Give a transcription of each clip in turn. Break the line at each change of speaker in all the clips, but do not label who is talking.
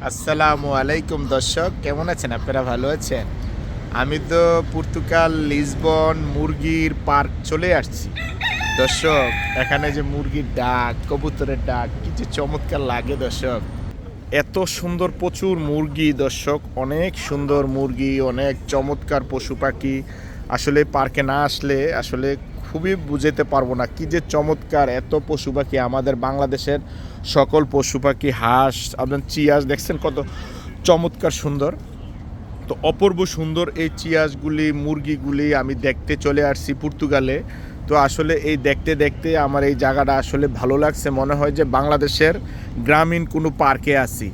আসসালামু আলাইকুম দর্শক, কেমন আছেন আপনারা? ভালো আছেন? আমি তো পর্তুগাল লিসবন মুরগির পার্ক চলে আসছি দর্শক। এখানে যে মুরগির ডাক, কবুতরের ডাক, কি যে চমৎকার লাগে দর্শক। এত সুন্দর প্রচুর মুরগি দর্শক, অনেক সুন্দর মুরগি, অনেক চমৎকার পশু পাখি। আসলে পার্কে না আসলে আসলে খুবই বুঝাতে পারবো না কি যে চমৎকার এত পশু পাখি। আমাদের বাংলাদেশের সকল পশু পাখি, হাঁস, আপনার চিয়াস দেখছেন কত চমৎকার সুন্দর। তো অপূর্ব সুন্দর এই চিয়াসগুলি, মুরগিগুলি আমি দেখতে চলে আসছি পর্তুগালে। তো আসলে এই দেখতে দেখতে আমার এই জায়গাটা আসলে ভালো লাগছে, মনে হয় যে বাংলাদেশের গ্রামীণ কোনো পার্কে আছি।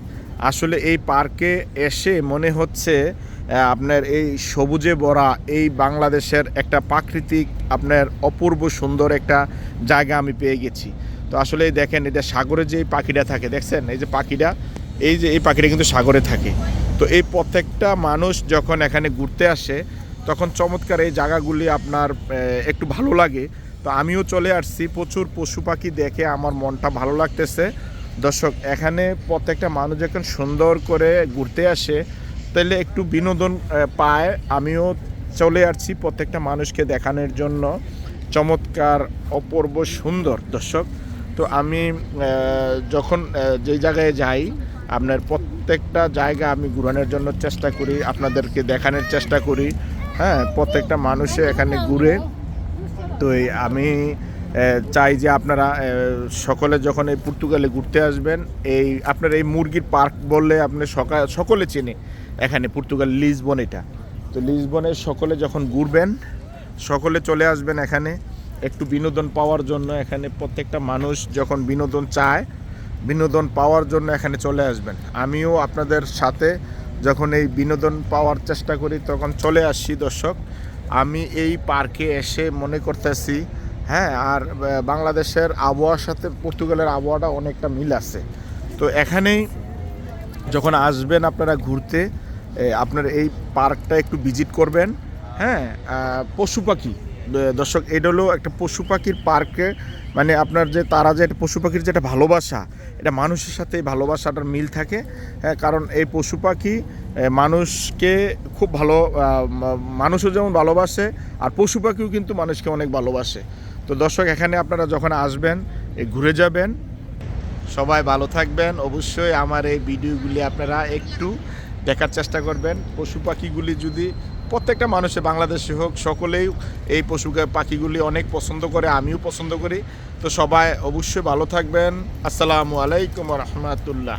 আসলে এই পার্কে এসে মনে হচ্ছে আপনার এই সবুজে ভরা এই বাংলাদেশের একটা প্রাকৃতিক আপনার অপূর্ব সুন্দর একটা জায়গা আমি পেয়ে গেছি। তো আসলে দেখেন, এটা সাগরে যে এই পাখিটা থাকে দেখছেন, এই যে পাখিটা, এই পাখিটা কিন্তু সাগরে থাকে। তো এই প্রত্যেকটা মানুষ যখন এখানে ঘুরতে আসে তখন চমৎকার এই জায়গাগুলি আপনার একটু ভালো লাগে। তো আমিও চলে আসছি, প্রচুর পশু পাখি দেখে আমার মনটা ভালো লাগতেছে দর্শক। এখানে প্রত্যেকটা মানুষ যখন সুন্দর করে ঘুরতে আসে তাহলে একটু বিনোদন পায়। আমিও চলে আসছি প্রত্যেকটা মানুষকে দেখানোর জন্য, চমৎকার অপূর্ব সুন্দর দর্শক। তো আমি যখন যেই জায়গায় যাই আপনার প্রত্যেকটা জায়গা আমি ঘুরানোর জন্য চেষ্টা করি, আপনাদেরকে দেখানোর চেষ্টা করি। হ্যাঁ, প্রত্যেকটা মানুষে এখানে ঘুরে। তো আমি চাই যে আপনারা সকলে যখন এই পর্তুগালে ঘুরতে আসবেন, এই আপনার এই মুরগির পার্ক বললে আপনি সকলে চেনে এখানে পর্তুগাল লিসবন এটা। তো লিসবনের সকলে যখন ঘুরবেন সকলে চলে আসবেন এখানে একটু বিনোদন পাওয়ার জন্য। এখানে প্রত্যেকটা মানুষ যখন বিনোদন চায়, বিনোদন পাওয়ার জন্য এখানে চলে আসবেন। আমিও আপনাদের সাথে যখন এই বিনোদন পাওয়ার চেষ্টা করি তখন চলে আসছি দর্শক। আমি এই পার্কে এসে মনে করতেছি, হ্যাঁ, আর বাংলাদেশের আবহাওয়ার সাথে পর্তুগালের আবহাওয়াটা অনেকটা মিল আছে। তো এখানেই যখন আসবেন আপনারা ঘুরতে, আপনার এই পার্কটা একটু ভিজিট করবেন। হ্যাঁ, পশু পাখি দর্শক, এটা হলো একটা পশু পাখির পার্কে। মানে আপনার যে তারা যে একটা পশু পাখির যেটা ভালোবাসা, এটা মানুষের সাথে এই ভালোবাসাটার মিল থাকে। হ্যাঁ, কারণ এই পশু পাখি মানুষকে খুব ভালো, মানুষও যেমন ভালোবাসে আর পশু পাখিও কিন্তু মানুষকে অনেক ভালোবাসে। তো দর্শক, এখানে আপনারা যখন আসবেন ঘুরে যাবেন। সবাই ভালো থাকবেন। অবশ্যই আমার এই ভিডিওগুলি আপনারা একটু দেখার চেষ্টা করবেন। পশু পাখিগুলি যদি প্রত্যেকটা মানুষে, বাংলাদেশে হোক, সকলেই এই পশু পাখিগুলি অনেক পছন্দ করে, আমিও পছন্দ করি। তো সবাই অবশ্যই ভালো থাকবেন। আসসালামু আলাইকুম রহমতুল্লাহ।